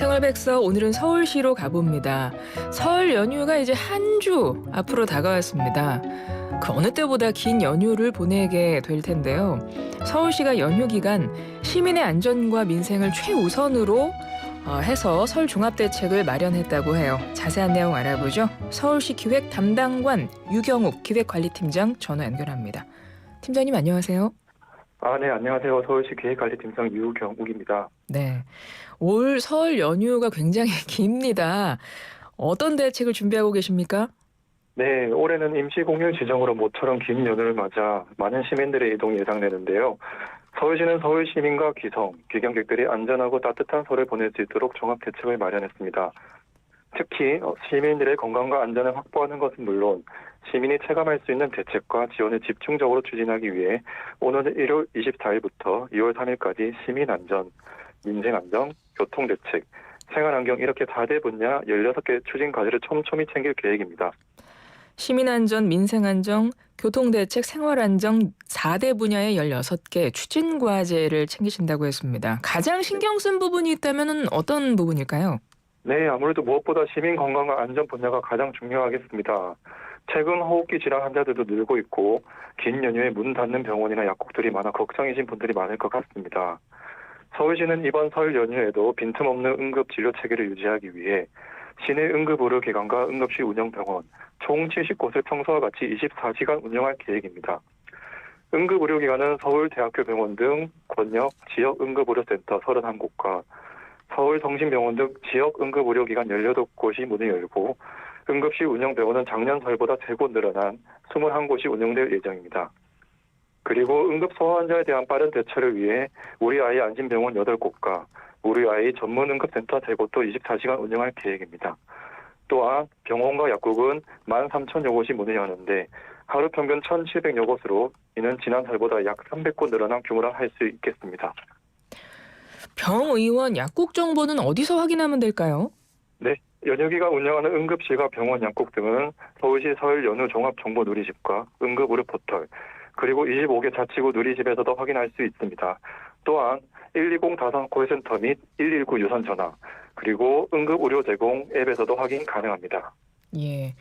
생활백서 오늘은 서울시로 가봅니다. 설 연휴가 이제 한 주 앞으로 다가왔습니다. 그 어느 때보다 긴 연휴를 보내게 될 텐데요. 서울시가 연휴 기간 시민의 안전과 민생을 최우선으로 해서 설 종합대책을 마련했다고 해요. 자세한 내용 알아보죠. 서울시 기획 담당관 유경욱 기획관리팀장 전화 연결합니다. 팀장님 안녕하세요. 네, 안녕하세요. 서울시 기획관리팀장 유경욱입니다. 네, 올 설 연휴가 굉장히 깁니다. 어떤 대책을 준비하고 계십니까? 네, 올해는 임시공휴 지정으로 모처럼 긴 연휴를 맞아 많은 시민들의 이동이 예상되는데요. 서울시는 서울 시민과 기성, 귀경객들이 안전하고 따뜻한 설을 보낼 수 있도록 종합대책을 마련했습니다. 특히 시민들의 건강과 안전을 확보하는 것은 물론 시민이 체감할 수 있는 대책과 지원을 집중적으로 추진하기 위해 오는 1월 24일부터 2월 3일까지 시민안전, 민생안전, 교통대책, 생활환경 이렇게 4대 분야 16개 추진 과제를 촘촘히 챙길 계획입니다. 시민안전, 민생안전, 교통대책, 생활안전 4대 분야의 16개 추진 과제를 챙기신다고 했습니다. 가장 신경 쓴 부분이 있다면 어떤 부분일까요? 네, 아무래도 무엇보다 시민 건강과 안전 분야가 가장 중요하겠습니다. 최근 호흡기 질환 환자들도 늘고 있고 긴 연휴에 문 닫는 병원이나 약국들이 많아 걱정이신 분들이 많을 것 같습니다. 서울시는 이번 설 연휴에도 빈틈없는 응급진료 체계를 유지하기 위해 시내 응급의료기관과 응급실 운영병원 총 70곳을 평소와 같이 24시간 운영할 계획입니다. 응급의료기관은 서울대학교 병원 등 권역 지역 응급의료센터 31곳과 서울성심병원 등 지역 응급의료기관 18곳이 문을 열고 응급실 운영병원은 작년 설보다 3곳 늘어난 21곳이 운영될 예정입니다. 그리고 응급 소아 환자에 대한 빠른 대처를 위해 우리 아이 안심병원 8곳과 우리 아이 전문 응급센터 3곳도 24시간 운영할 계획입니다. 또한 병원과 약국은 13,000여 곳이 문을 여는데 하루 평균 1,700여 곳으로 이는 지난 달보다 약 300곳 늘어난 규모라 할 수 있겠습니다. 병의원 약국 정보는 어디서 확인하면 될까요? 네, 연휴기간 운영하는 응급실과 병원, 약국 등은 서울시 설 연휴 종합정보 누리집과 응급의료 포털, 그리고 25개 자치구 누리집에서도 확인할 수 있습니다. 또한 120 다산 콜센터 및 119 유선 전화, 그리고 응급의료 제공 앱에서도 확인 가능합니다. 예.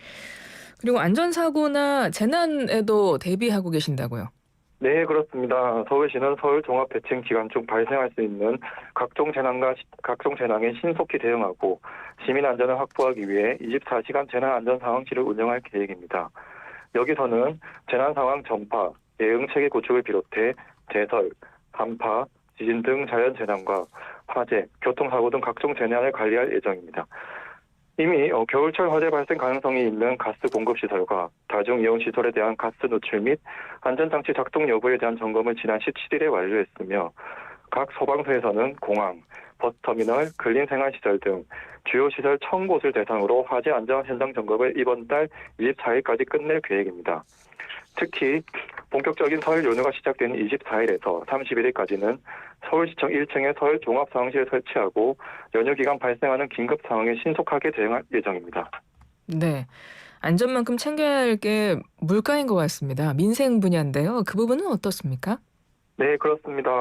그리고 안전사고나 재난에도 대비하고 계신다고요? 네, 그렇습니다. 서울시는 설 종합대책 기간 중 발생할 수 있는 각종 재난에 신속히 대응하고 시민 안전을 확보하기 위해 24시간 재난안전상황실을 운영할 계획입니다. 여기서는 재난상황 전파, 대응체계 구축을 비롯해 대설, 한파, 지진 등 자연재난과 화재, 교통사고 등 각종 재난을 관리할 예정입니다. 이미 겨울철 화재 발생 가능성이 있는 가스 공급시설과 다중이용시설에 대한 가스 누출 및 안전장치 작동 여부에 대한 점검을 지난 17일에 완료했으며 각 소방서에서는 공항, 버스터미널, 근린생활시설 등 주요 시설 1,000곳을 대상으로 화재 안전 현장 점검을 이번 달 24일까지 끝낼 계획입니다. 특히 본격적인 설 연휴가 시작되는 24일에서 31일까지는 서울시청 1층에 설 종합상황실을 설치하고 연휴 기간 발생하는 긴급 상황에 신속하게 대응할 예정입니다. 네. 안전만큼 챙겨야 할 게 물가인 것 같습니다. 민생 분야인데요. 그 부분은 어떻습니까? 네, 그렇습니다.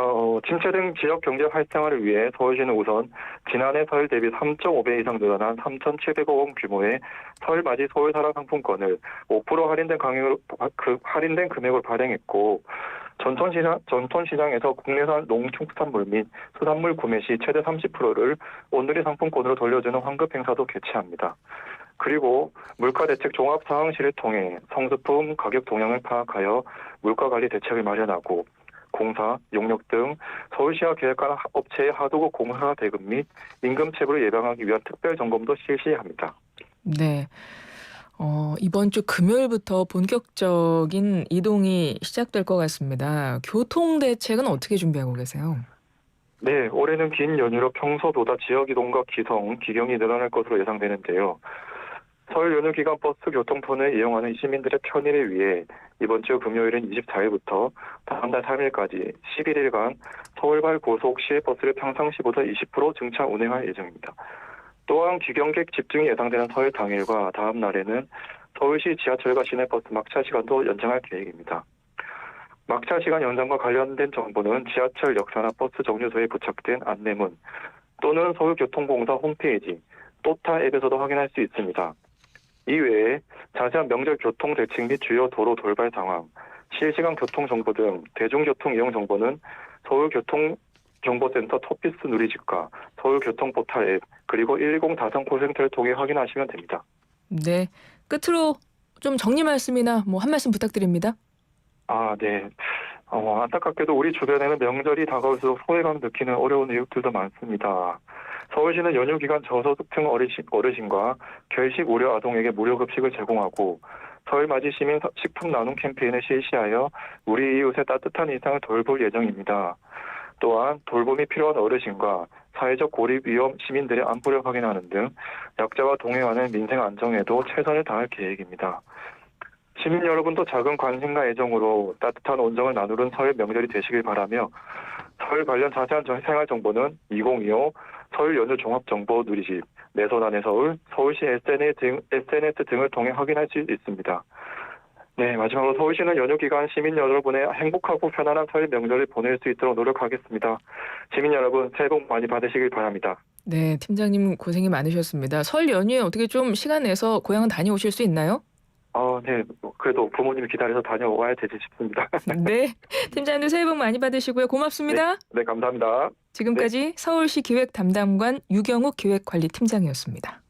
침체된 지역 경제 활성화를 위해 서울시는 우선 지난해 설 대비 3.5배 이상 늘어난 3,700억 원 규모의 설맞이 서울사랑 상품권을 5% 할인된 금액으로 발행했고 전통시장에서 국내산 농축산물 및 수산물 구매 시 최대 30%를 온누리 상품권으로 돌려주는 환급 행사도 개최합니다. 그리고 물가대책 종합상황실을 통해 성수품 가격 동향을 파악하여 물가관리 대책을 마련하고 공사, 용역 등 서울시와 계획한 업체의 하도급 공사 대금 및 임금 체불을 예방하기 위한 특별 점검도 실시합니다. 네. 이번 주 금요일부터 본격적인 이동이 시작될 것 같습니다. 교통 대책은 어떻게 준비하고 계세요? 네, 올해는 긴 연휴로 평소보다 지역 이동과 기경이 늘어날 것으로 예상되는데요. 설 연휴 기간 버스 교통편을 이용하는 시민들의 편의를 위해 이번 주 금요일인 24일부터 다음 달 3일까지 11일간 서울발 고속 시외버스를 평상시보다 20% 증차 운행할 예정입니다. 또한 귀경객 집중이 예상되는 설 당일과 다음 날에는 서울시 지하철과 시내버스 막차 시간도 연장할 계획입니다. 막차 시간 연장과 관련된 정보는 지하철 역사나 버스 정류소에 부착된 안내문, 또는 서울교통공사 홈페이지, 또타 앱에서도 확인할 수 있습니다. 이외에 자세한 명절 교통 대책 및 주요 도로 돌발 상황, 실시간 교통정보 등 대중교통 이용 정보는 서울교통정보센터 토피스 누리집과 서울교통포탈 앱, 그리고 110 다산콜센터를 통해 확인하시면 됩니다. 네. 끝으로 좀 정리 말씀이나 뭐 한 말씀 부탁드립니다. 네. 안타깝게도 우리 주변에는 명절이 다가올수록 소외감 느끼는 어려운 이웃들도 많습니다. 서울시는 연휴 기간 저소득층 어르신과 결식 우려 아동에게 무료 급식을 제공하고 설 맞이 시민 식품 나눔 캠페인을 실시하여 우리 이웃의 따뜻한 일상을 돌볼 예정입니다. 또한 돌봄이 필요한 어르신과 사회적 고립 위험 시민들의 안부를 확인하는 등 약자와 동행하는 민생 안정에도 최선을 다할 계획입니다. 시민 여러분도 작은 관심과 애정으로 따뜻한 온정을 나누는 설 명절이 되시길 바라며 설 관련 자세한 생활 정보는 2025 설 연휴 종합정보 누리집, 내 손 안의 서울, 서울시 SNS 등을 통해 확인할 수 있습니다. 네, 마지막으로 서울시는 연휴 기간 시민 여러분의 행복하고 편안한 설 명절을 보낼 수 있도록 노력하겠습니다. 시민 여러분, 새해 복 많이 받으시길 바랍니다. 네, 팀장님 고생이 많으셨습니다. 설 연휴에 어떻게 좀 시간 내서 고향은 다녀오실 수 있나요? 네, 그래도 부모님이 기다려서 다녀와야 되지 싶습니다. 네, 팀장님도 새해 복 많이 받으시고요. 고맙습니다. 네, 감사합니다. 지금까지 서울시 기획 담당관 유경욱 기획관리팀장이었습니다.